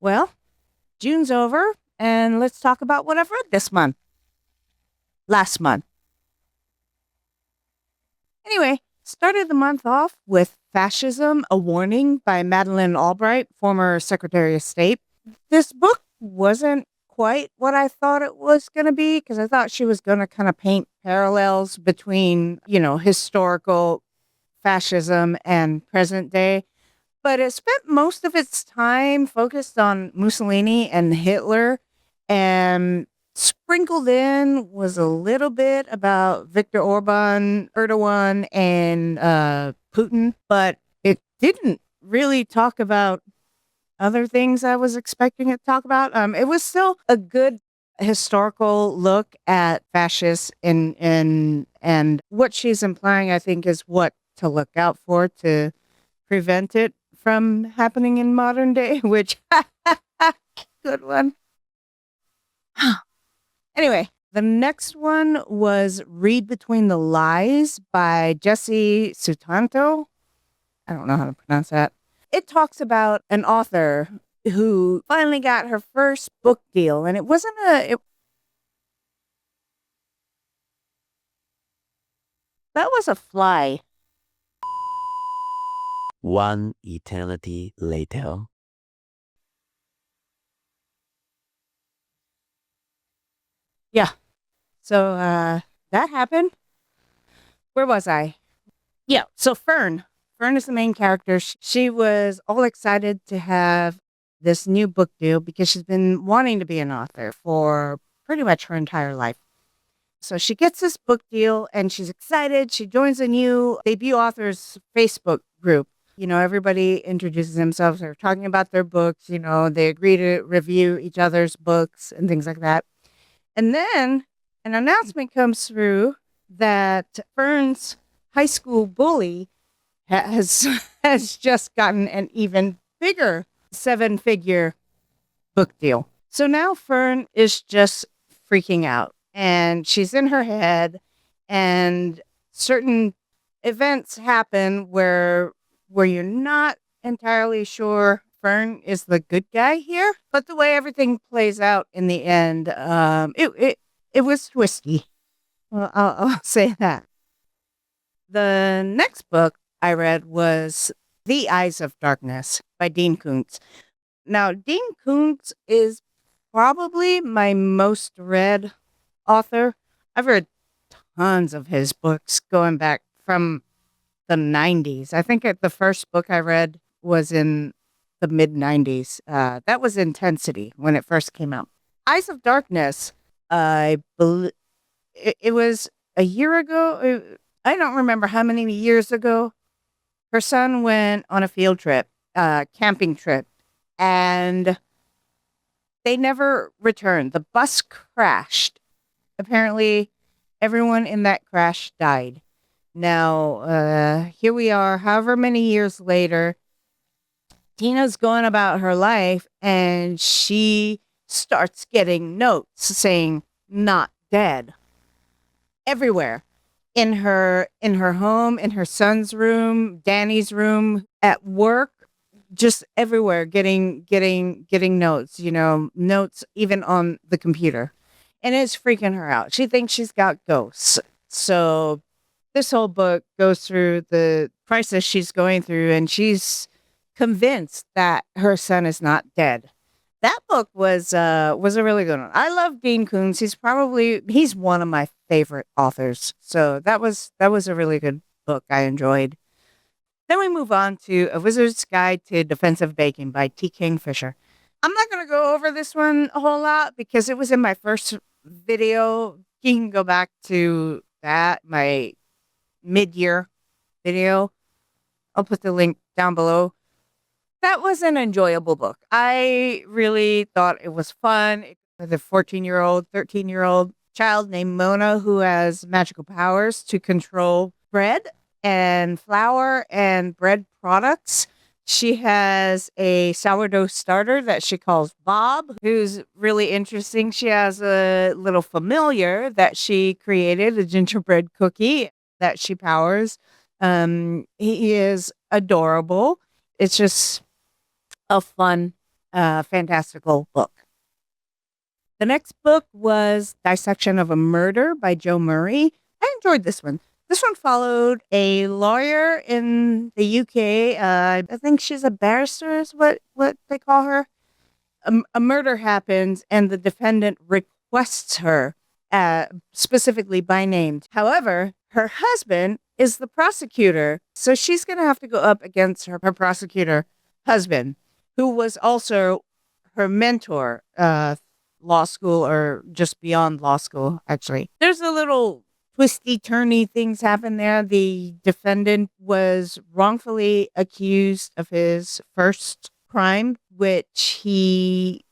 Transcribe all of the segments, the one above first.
Well, June's over, and let's talk about what I've read this month. Last month. Anyway, started the month off with Fascism A Warning by Madeleine Albright, former Secretary of State. This book wasn't quite what I thought it was going to be because I thought she was going to kind of paint parallels between, historical fascism and present day. But it spent most of its time focused on Mussolini and Hitler, and sprinkled in was a little bit about Viktor Orban, Erdogan, and Putin, but it didn't really talk about other things I was expecting it to talk about. It was still a good historical look at fascists and what she's implying, I think, is what to look out for to prevent it from happening in modern day, which good one. Anyway, the next one was Read Between the Lies by Jessie Sutanto. I don't know how to pronounce that. It talks about an author who finally got her first book deal, and it wasn't that was a fly. One eternity later. Yeah. So that happened. Where was I? Yeah. So Fern. Fern is the main character. She was all excited to have this new book deal because she's been wanting to be an author for pretty much her entire life. So she gets this book deal and she's excited. She joins a new debut authors Facebook group. Everybody introduces themselves. They're talking about their books. They agree to review each other's books and things like that. And then an announcement comes through that Fern's high school bully has has just gotten an even bigger 7-figure book deal. So now Fern is just freaking out, and she's in her head, and certain events happen where you're not entirely sure Fern is the good guy here, but the way everything plays out in the end, it was twisty. Well, I'll say that. The next book I read was The Eyes of Darkness by Dean Koontz. Now, Dean Koontz is probably my most read author. I've read tons of his books going back from the 90s. I think the first book I read was in the mid 90s. That was Intensity when it first came out. Eyes of Darkness, I believe it was a year ago. I don't remember how many years ago. Her son went on a field trip, camping trip, and they never returned. The bus crashed. Apparently, everyone in that crash died. Now, here we are, however many years later. Tina's going about her life, and she starts getting notes saying, "Not dead," everywhere. In her home, in her son's room, Danny's room, at work, just everywhere getting notes, notes even on the computer. And it's freaking her out. She thinks she's got ghosts. So this whole book goes through the crisis she's going through, and she's convinced that her son is not dead. That book was a really good one. I love Dean Koontz. He's one of my favorite authors. So that was a really good book I enjoyed. Then we move on to A Wizard's Guide to Defensive Baking by T. Kingfisher. I'm not going to go over this one a whole lot because it was in my first video. You can go back to that, my mid-year video. I'll put the link down below. That was an enjoyable book. I really thought it was fun. With a 14-year-old, 13-year-old child named Mona who has magical powers to control bread and flour and bread products. She has a sourdough starter that she calls Bob, who's really interesting. She has a little familiar that she created, a gingerbread cookie that she powers. He is adorable. It's just a fun fantastical book. The next book was Dissection of a Murder by Joe Murray. I enjoyed this one. This one followed a lawyer in the UK. I think she's a barrister, is what they call her. A murder happens, and the defendant requests her, specifically by name. However, her husband is the prosecutor, so she's going to have to go up against her prosecutor husband, who was also her mentor, law school or just beyond law school, actually. There's a little twisty, turny things happen there. The defendant was wrongfully accused of his first crime, which he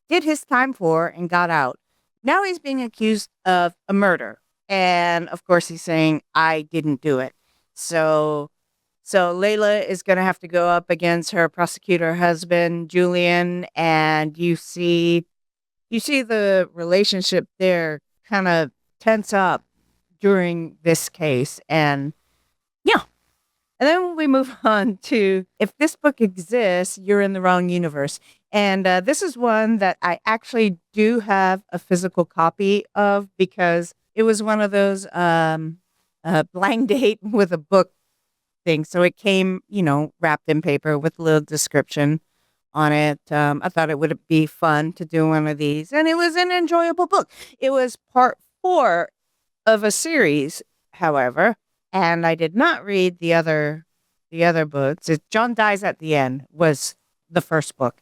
did his time for and got out. Now he's being accused of a murder. And of course, he's saying, I didn't do it. So Layla is going to have to go up against her prosecutor husband, Julian, and you see the relationship there kind of tense up during this case. And yeah. And then we move on to If This Book Exists, You're in the Wrong Universe. And this is one that I actually do have a physical copy of because it was one of those blind date with a book thing. So it came, wrapped in paper with a little description on it. I thought it would be fun to do one of these. And it was an enjoyable book. It was part 4 of a series, however. And I did not read the other books. John Dies at the End was the first book.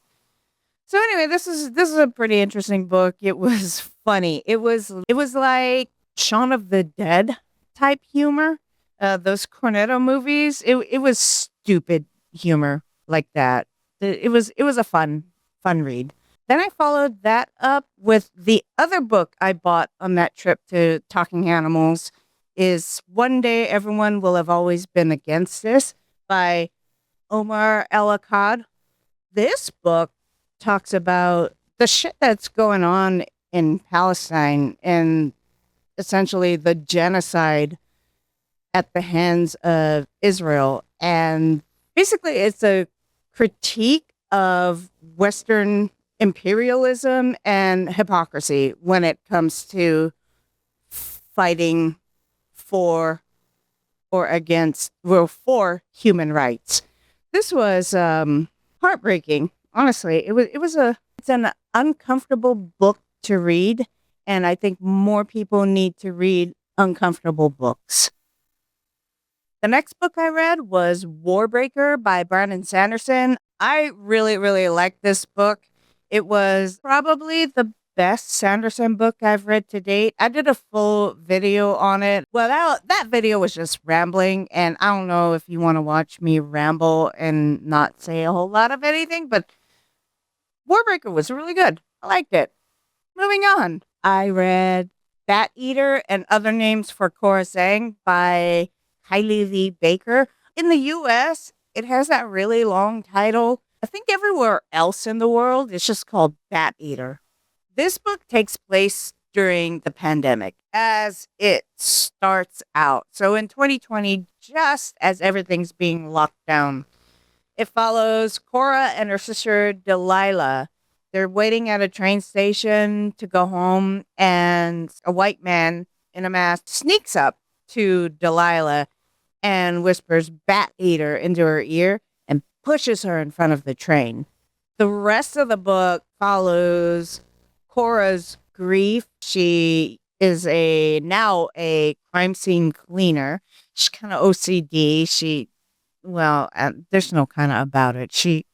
So anyway, this is a pretty interesting book. It was funny. It was like Shaun of the Dead type humor. Those Cornetto movies. It was stupid humor like that. It was a fun read. Then I followed that up with the other book I bought on that trip to Talking Animals is One Day Everyone Will Have Always Been Against This by Omar El-Akkad. This book talks about the shit that's going on in Palestine and essentially the genocide at the hands of Israel. And basically it's a critique of Western imperialism and hypocrisy when it comes to fighting for human rights. This was heartbreaking. Honestly, it's an uncomfortable book to read, and I think more people need to read uncomfortable books. The next book I read was Warbreaker by Brandon Sanderson. I really, really liked this book. It was probably the best Sanderson book I've read to date. I did a full video on it. Well, that video was just rambling, and I don't know if you want to watch me ramble and not say a whole lot of anything, but Warbreaker was really good. I liked it. Moving on. I read Bat Eater and Other Names for Cora Zeng by Kylie Lee Baker. In the US, it has that really long title. I think everywhere else in the world, it's just called Bat Eater. This book takes place during the pandemic as it starts out. So in 2020, just as everything's being locked down, it follows Cora and her sister Delilah. They're waiting at a train station to go home, and a white man in a mask sneaks up to Delilah and whispers Bat Eater into her ear and pushes her in front of the train. The rest of the book follows Cora's grief. She is now a crime scene cleaner. She's kind of OCD. There's no kind of about it. She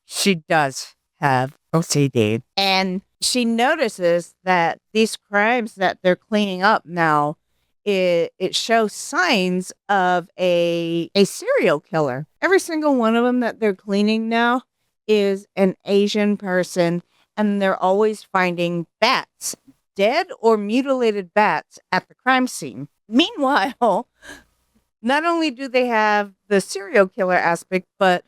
does have OCD. And she notices that these crimes that they're cleaning up now, it shows signs of a serial killer. Every single one of them that they're cleaning now is an Asian person, and they're always finding bats, dead or mutilated bats at the crime scene. Meanwhile, not only do they have the serial killer aspect, but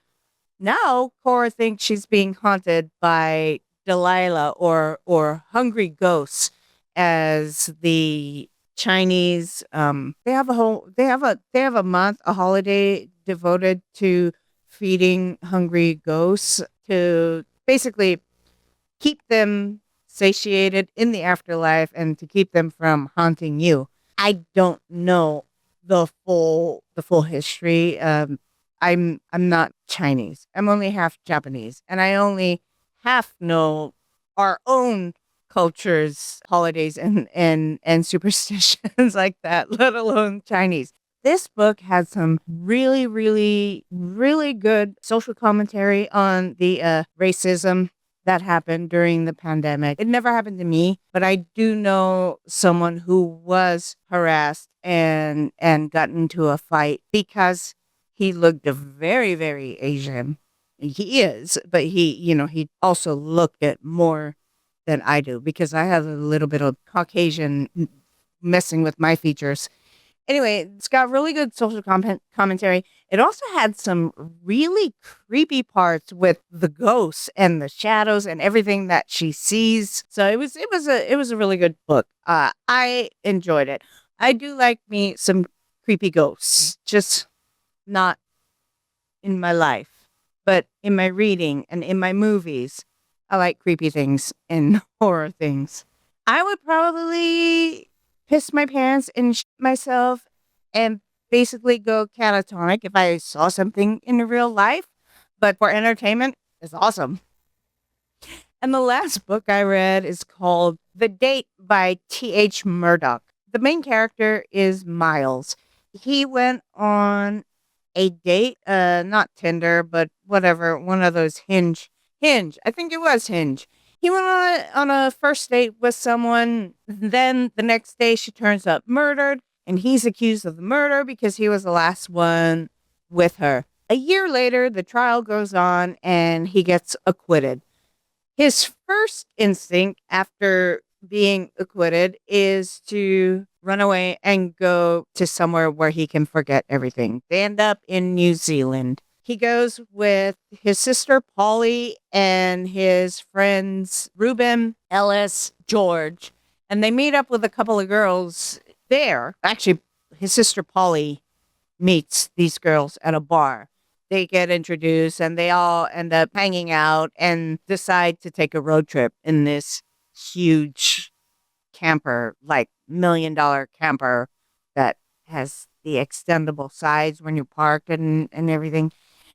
now Cora thinks she's being haunted by Delilah or hungry ghosts, as the Chinese they have a month, a holiday devoted to feeding hungry ghosts to basically keep them satiated in the afterlife and to keep them from haunting you. I don't know the full history. I'm not Chinese. I'm only half Japanese, and I only half know our own cultures, holidays, and superstitions like that, let alone Chinese. This book had some really, really, really good social commentary on the racism that happened during the pandemic. It never happened to me, but I do know someone who was harassed and got into a fight because he looked very, very Asian. He is, but he also looked at more than I do because I have a little bit of Caucasian messing with my features. Anyway, it's got really good social commentary. It also had some really creepy parts with the ghosts and the shadows and everything that she sees. So it was a really good book. I enjoyed it. I do like me some creepy ghosts, just not in my life, but in my reading and in my movies. I like creepy things and horror things. I would probably piss my pants and shit myself and basically go catatonic if I saw something in real life. But for entertainment, it's awesome. And the last book I read is called The Date by T.H. Murdoch. The main character is Miles. He went on a date, not Tinder, but whatever, one of those Hinge. I think it was Hinge. He went on a first date with someone. Then the next day she turns up murdered, and he's accused of the murder because he was the last one with her. A year later, the trial goes on and he gets acquitted. His first instinct after being acquitted is to run away and go to somewhere where he can forget everything. They end up in New Zealand. He goes with his sister Polly and his friends Ruben, Ellis, George, and they meet up with a couple of girls there. Actually, his sister Polly meets these girls at a bar. They get introduced and they all end up hanging out and decide to take a road trip in this huge camper, like $1 million camper that has the extendable sides when you park and everything.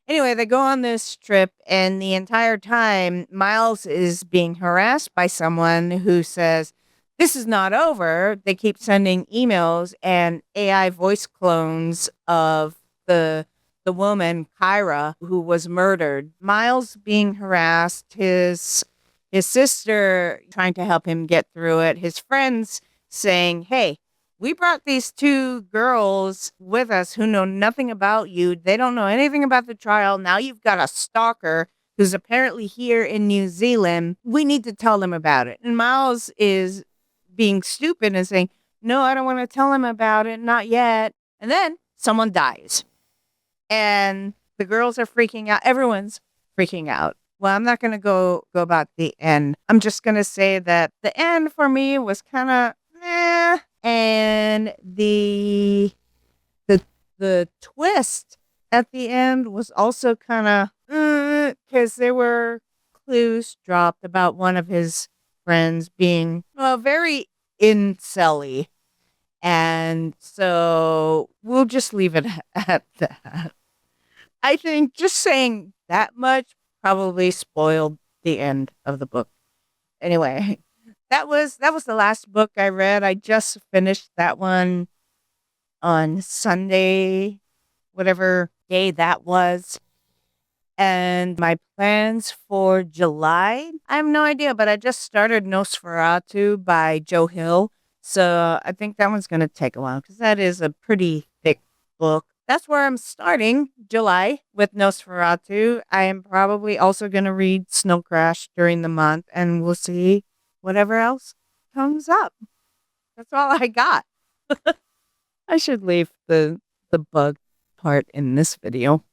Anyway, they go on this trip, and the entire time, Miles is being harassed by someone who says, "This is not over." They keep sending emails and AI voice clones of the woman, Kyra, who was murdered. Miles being harassed, his sister trying to help him get through it, his friends saying, "Hey, we brought these two girls with us who know nothing about you. They don't know anything about the trial. Now you've got a stalker who's apparently here in New Zealand. We need to tell them about it." And Miles is being stupid and saying, "No, I don't want to tell him about it. Not yet." And then someone dies. And the girls are freaking out. Everyone's freaking out. Well, I'm not going to go about the end. I'm just going to say that the end for me was kind of eh, and the twist at the end was also kind of because there were clues dropped about one of his friends being very incelly, and so we'll just leave it at that. I think just saying that much probably spoiled the end of the book. Anyway, that was the last book I read. I just finished that one on Sunday, whatever day that was. And my plans for July, I have no idea, but I just started Nosferatu by Joe Hill. So I think that one's going to take a while because that is a pretty thick book. That's where I'm starting July with Nosferatu. I am probably also going to read Snow Crash during the month, and we'll see whatever else comes up. That's all I got. I should leave the bug part in this video.